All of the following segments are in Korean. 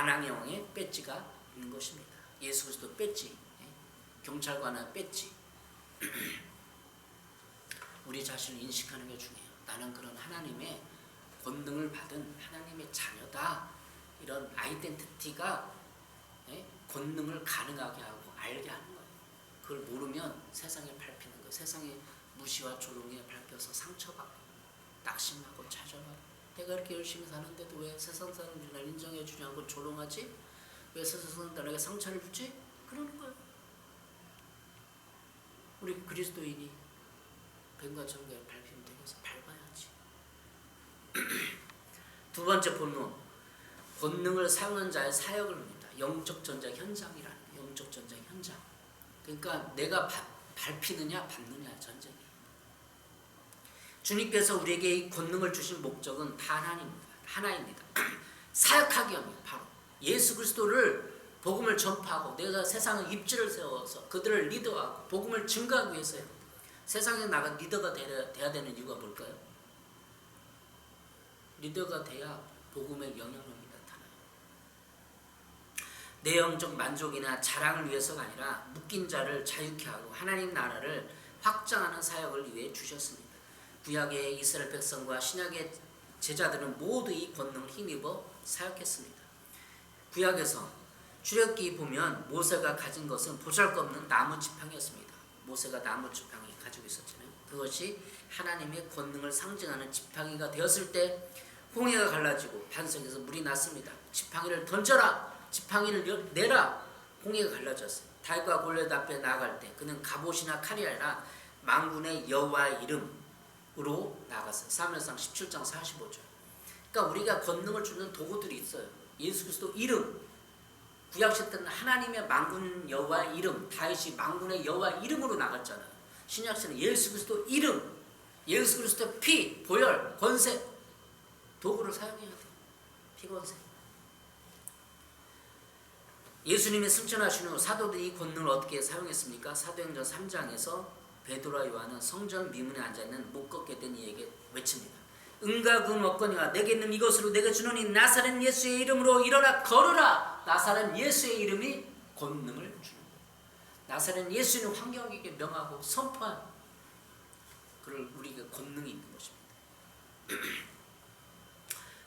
만왕의 왕의 배지가 있는 것입니다. 예수 그리스도 배지, 경찰관의 배지. 우리 자신을 인식하는 게 중요해요. 나는 그런 하나님의 권능을 받은 하나님의 자녀다. 이런 아이덴티티가 권능을 가능하게 하고 알게 하는 거예요. 그걸 모르면 세상에 밟히는 거예요. 세상에 무시와 조롱에 밟혀서 상처받고 낙심하고 좌절하고, 내가 이렇게 열심히 사는데도 왜 세상 사람들이 날 인정해 주지 않고 조롱하지? 왜 세상 사람들에게 상처를 주지? 그러는 거예요. 우리 그리스도인이 뱀과 정결 밟히면 되겠어. 밟아야지. 두 번째 본문, 권능을 사용한 자의 사역을 봅니다. 영적 전쟁 현장이라는, 영적 전쟁 현장. 그러니까 내가 밟히느냐 밟느냐 전쟁이에요. 주님께서 우리에게 이 권능을 주신 목적은 다 하나입니다. 사역하기 위함이에요. 바로 예수 그리스도를 복음을 전파하고, 내가 세상에 입지를 세워서 그들을 리더하고 복음을 증거하기 위해서요. 세상에 나가 리더가 돼야 되는 이유가 뭘까요? 리더가 돼야 복음의 영향력이 나타나요. 내 영적 만족이나 자랑을 위해서가 아니라 묶인 자를 자유케 하고 하나님 나라를 확장하는 사역을 위해 주셨습니다. 구약의 이스라엘 백성과 신약의 제자들은 모두 이 권능을 힘입어 사역했습니다. 구약에서 출애굽기 보면 모세가 가진 것은 보잘것없는 나무 지팡이였습니다. 모세가 나무 지팡이 가지고 있었잖아요. 그것이 하나님의 권능을 상징하는 지팡이가 되었을 때 홍해가 갈라지고 반석에서 물이 났습니다. 지팡이를 던져라, 지팡이를 내라, 홍해가 갈라졌어요. 다윗과 골리앗 앞에 나아갈 때 그는 갑옷이나 칼이 아니라 만군의 여호와의 이름으로 나갔어요. 사무엘상 17장 45절. 그러니까 우리가 권능을 주는 도구들이 있어요. 예수 그리스도 이름, 구약시대 때는 하나님의 만군 여호와의 이름, 다윗이 만군의 여호와의 이름으로 나갔잖아요. 신약시대는 예수 그리스도 이름, 예수 그리스도 피, 보혈, 권세, 도구를 사용해야 돼요. 피, 권세. 예수님이 승천하신 후 사도들이 이 권능을 어떻게 사용했습니까? 사도행전 3장에서 베드로와 요한은 성전 미문에 앉아있는 못 걷게 된 이에게 외칩니다. 은과 금 없거니와 내게 있는 이것으로 내가 주노니 나사렛 예수의 이름으로 일어나 걸으라. 나사렛 예수의 이름이 권능을 주는 거예요. 나사렛 예수는 환경에게 명하고 선포한, 그를 우리가 권능이 있는 것입니다.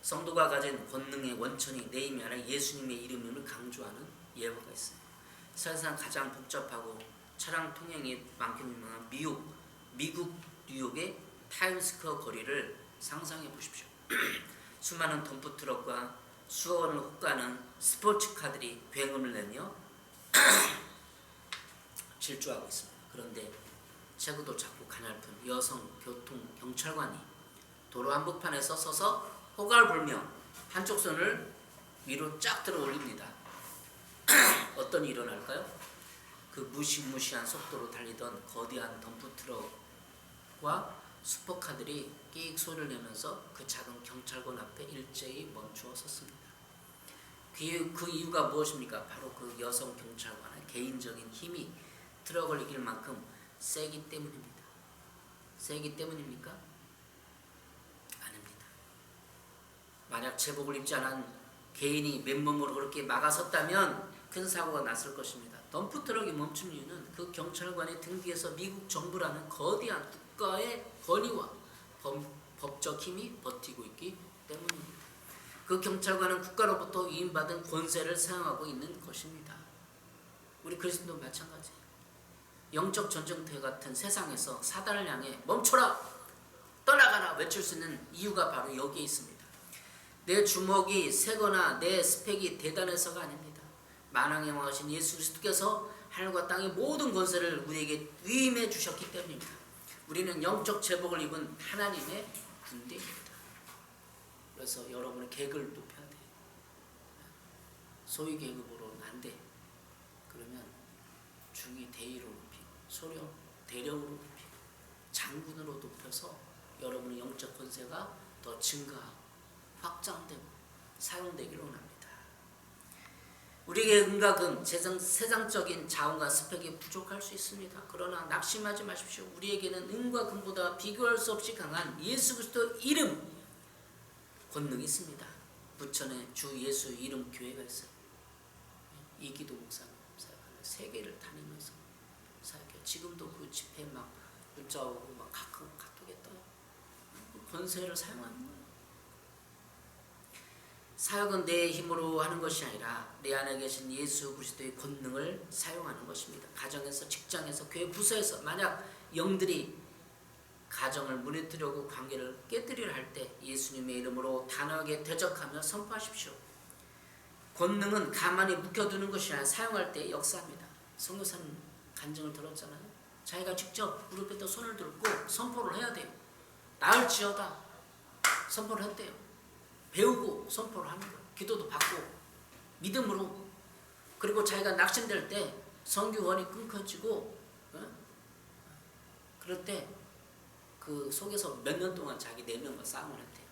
성도가 가진 권능의 원천이 내 힘이 아니라 예수님의 이름을 강조하는 예화가 있어요. 세상 가장 복잡하고 차량 통행이 많기는 유명한 미국 뉴욕의 타임스퀘어 거리를 상상해 보십시오. 수많은 덤프트럭과 수원을 훅가는 스포츠카들이 굉음을 내며 질주하고 있습니다. 그런데 체구도 작고 가냘픈 여성 교통 경찰관이 도로 한복판에서 서서 호각을 불며 한쪽 손을 위로 쫙 들어 올립니다. 어떤 일이 일어날까요? 그 무시무시한 속도로 달리던 거대한 덤프트럭과 슈퍼카들이 끼익 소리를 내면서 그 작은 경찰관 앞에 일제히 멈추어 섰습니다. 그 이유가 무엇입니까? 바로 그 여성 경찰관의 개인적인 힘이 트럭을 이길 만큼 세기 때문입니다. 세기 때문입니까? 아닙니다. 만약 제복을 입지 않은 개인이 맨몸으로 그렇게 막아섰다면 큰 사고가 났을 것입니다. 덤프트럭이 멈춘 이유는 그 경찰관의 등 뒤에서 미국 정부라는 거대한 국가의 권위와 법적 힘이 버티고 있기 때문입니다. 그 경찰관은 국가로부터 위임받은 권세를 사용하고 있는 것입니다. 우리 그리스도도 마찬가지예요. 영적 전쟁터 같은 세상에서 사단을 향해 멈춰라, 떠나가라 외칠 수 있는 이유가 바로 여기에 있습니다. 내 주먹이 세거나 내 스펙이 대단해서가 아닙니다. 만왕의 왕이신 예수 그리스도께서 하늘과 땅의 모든 권세를 우리에게 위임해 주셨기 때문입니다. 우리는 영적 제복을 입은 하나님의 군대입니다. 그래서 여러분의 계급을 높여야 돼요. 소위 계급으로는 안 돼. 그러면 중위 대위로 높이고 소령 대령으로 높이고 장군으로 높여서 여러분의 영적 권세가 더 증가하고 확장되고 사용되기를 원합니다. 우리에게 은과 금, 세상적인 자원과 스펙이 부족할 수 있습니다. 그러나 낙심하지 마십시오. 우리에게는 은과 금보다 비교할 수 없이 강한 예수 그리스도 이름, 권능이 있습니다. 부천에 주 예수 이름 교회가 있어요. 이기도 목사님 사역하는 세계를 다니면서 사역해요. 지금도 그 집회 막 문자 오고 막 카톡에 떠요. 그 권세를 사용하는 거예요. 사역은 내 힘으로 하는 것이 아니라 내 안에 계신 예수 그리스도의 권능을 사용하는 것입니다. 가정에서, 직장에서, 교회 부서에서 만약 영들이 가정을 무너뜨리고 관계를 깨뜨리려 할 때 예수님의 이름으로 단호하게 대적하며 선포하십시오. 권능은 가만히 묵혀두는 것이 아니라 사용할 때 역사합니다. 선교사는 간증을 들었잖아요. 자기가 직접 무릎에다 손을 들고 선포를 해야 돼요. 나을지어다 선포를 했대요. 배우고 선포를 하는 거예요. 기도도 받고 믿음으로. 그리고 자기가 낙심될 때 선교원이 끊겨지고 그럴 때 그 속에서 몇 년 동안 자기 내면과 싸움을 했대요.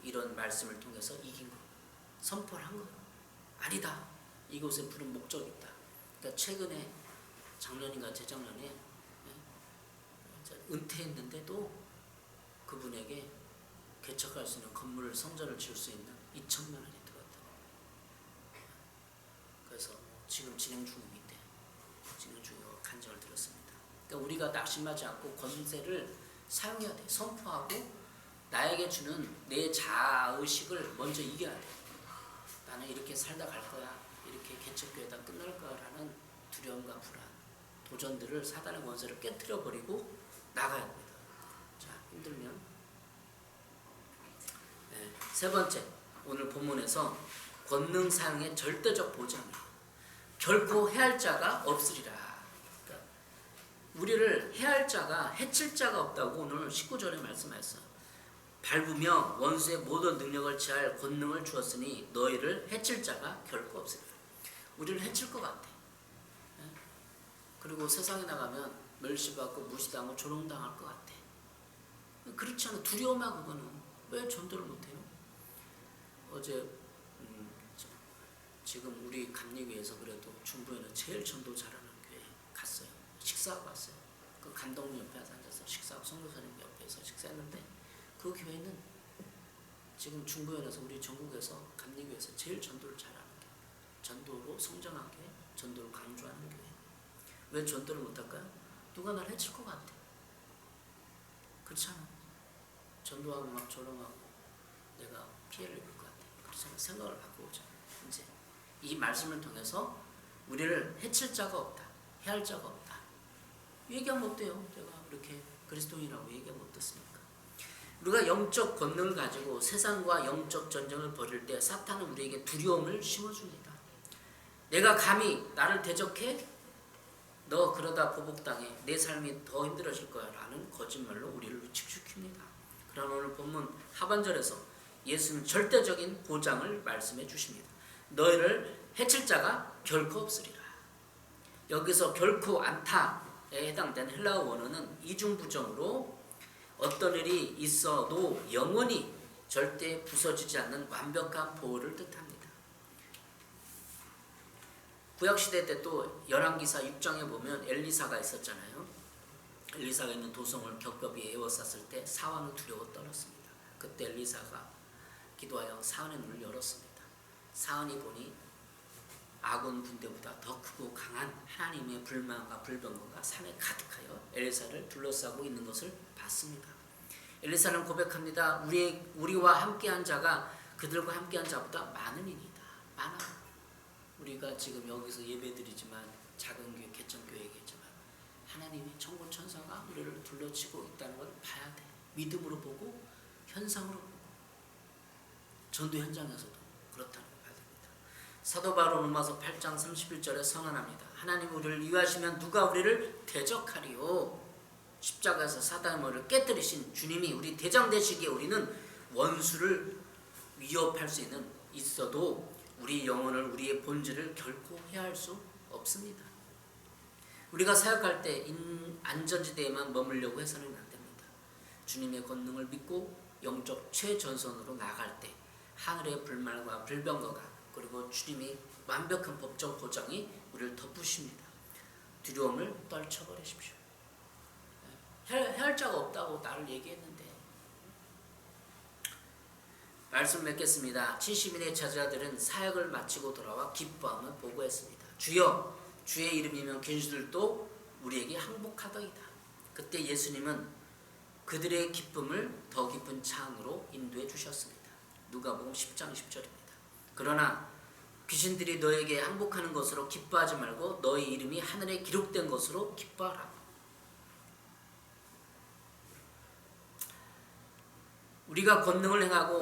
이런 말씀을 통해서 이긴 거예요. 선포를 한 거예요. 아니다. 이곳에 부른 목적이 있다. 그러니까 최근에 작년인가 재작년에 은퇴했는데도 그분에게 개척할 수 있는 건물을 성전을 지을 수 있는 2천만 원이 들어갔다고. 그래서 지금 진행 중인데 진행 중이고 간증을 들었습니다. 그러니까 우리가 낙심하지 않고 권세를 사용해야 돼. 선포하고 나에게 주는 내 자아의식을 먼저 이겨야 돼. 나는 이렇게 살다 갈 거야. 이렇게 개척교회다 끝날 거야라는 두려움과 불안, 도전들을 사단의 권세를 깨뜨려 버리고 나가야 합니다. 자, 힘들면 세 번째, 오늘 본문에서 권능 사용의 절대적 보장이에요. 결코 해할 자가 없으리라. 그러니까 우리를 해할 자가, 해칠 자가 없다고 오늘 19절에 말씀하셨어요. 밟으며 원수의 모든 능력을 취할 권능을 주었으니 너희를 해칠 자가 결코 없으리라. 우리를 해칠 것 같아. 그리고 세상에 나가면 멸시받고 무시당하고 조롱당할 것 같아. 그렇지 않아. 두려움아. 그거는 왜 전도를 못해요? 어제 지금 우리 감리교회에서 그래도 중부에는 제일 전도 잘하는 교회 갔어요. 식사하고 왔어요. 그 감독님 옆에 앉아서 식사하고 선교사님 옆에서 식사했는데 그 교회는 지금 중부연에서 우리 전국에서 감리교회에서 제일 전도를 잘하는 교회, 전도로 성장한 교회, 전도를 강조하는 교회. 왜 전도를 못할까요? 누가 날 해칠 것 같아. 그렇잖아. 전도하고 막 조롱하고 내가 피해를 입을 것 같아. 그렇잖아. 생각을 바꾸자. 이제 이 말씀을 통해서 우리를 해칠 자가 없다. 해할 자가 없다. 얘기하면 어때요? 제가 이렇게 그리스도인이라고 얘기하면 어떻습니까? 우리가 영적 권능을 가지고 세상과 영적 전쟁을 벌일 때 사탄은 우리에게 두려움을 심어줍니다. 내가 감히 나를 대적해? 너 그러다 보복당해. 내 삶이 더 힘들어질 거야 라는 거짓말로 우리를 위축시킵니다. 그러나 오늘 본문 하반절에서 예수는 절대적인 보장을 말씀해 주십니다. 너희를 해칠 자가 결코 없으리라. 여기서 결코 않다에 해당되는 헬라어 원어는 이중부정으로 어떤 일이 있어도 영원히 절대 부서지지 않는 완벽한 보호를 뜻합니다. 구약시대 때 또 열왕기사 6장에 보면 엘리사가 있었잖아요. 엘리사가 있는 도성을 겹겹이 에워쌌을 때 사원은 두려워 떨었습니다. 그때 엘리사가 기도하여 사원의 문을 열었습니다. 사원이 보니 아군 군대보다 더 크고 강한 하나님의 불만과 불병거가 산에 가득하여 엘리사를 둘러싸고 있는 것을 봤습니다. 엘리사는 고백합니다. 우리와 함께한 자가 그들과 함께한 자보다 많으니이다. 많아. 우리가 지금 여기서 예배드리지만 작은 교회, 개천교회겠지만 하나님의 천군 천사가 우리를 둘러치고 있다는 걸 봐야 돼. 믿음으로 보고 현상으로 보고 전도 현장에서도 그렇다는 걸 봐야 됩니다. 사도 바울 로마서 8장 31절에 선언합니다. 하나님 우리를 위하시면 누가 우리를 대적하리요. 십자가에서 사단의 머리를 깨뜨리신 주님이 우리 대장 되시기에 우리는 원수를 위협할 수 있어도 우리 영혼을, 우리의 본질을 결코 해할 수 없습니다. 우리가 사역할 때 안전지대에만 머물려고 해서는 안 됩니다. 주님의 권능을 믿고 영적 최전선으로 나갈 때 하늘의 불말과 불병거가 그리고 주님의 완벽한 법적 보장이 우리를 덮으십니다. 두려움을 떨쳐버리십시오. 해할 자가 없다고 나를 얘기했는데 말씀 맺겠습니다. 70인의 제자들은 사역을 마치고 돌아와 기뻐함을 보고했습니다. 주여, 주의 이름이면 귀신들도 우리에게 항복하더이다. 그때 예수님은 그들의 기쁨을 더 깊은 창으로 인도해 주셨습니다. 누가복음 10장 10절입니다. 그러나 귀신들이 너에게 항복하는 것으로 기뻐하지 말고 너의 이름이 하늘에 기록된 것으로 기뻐하라. 우리가 권능을 행하고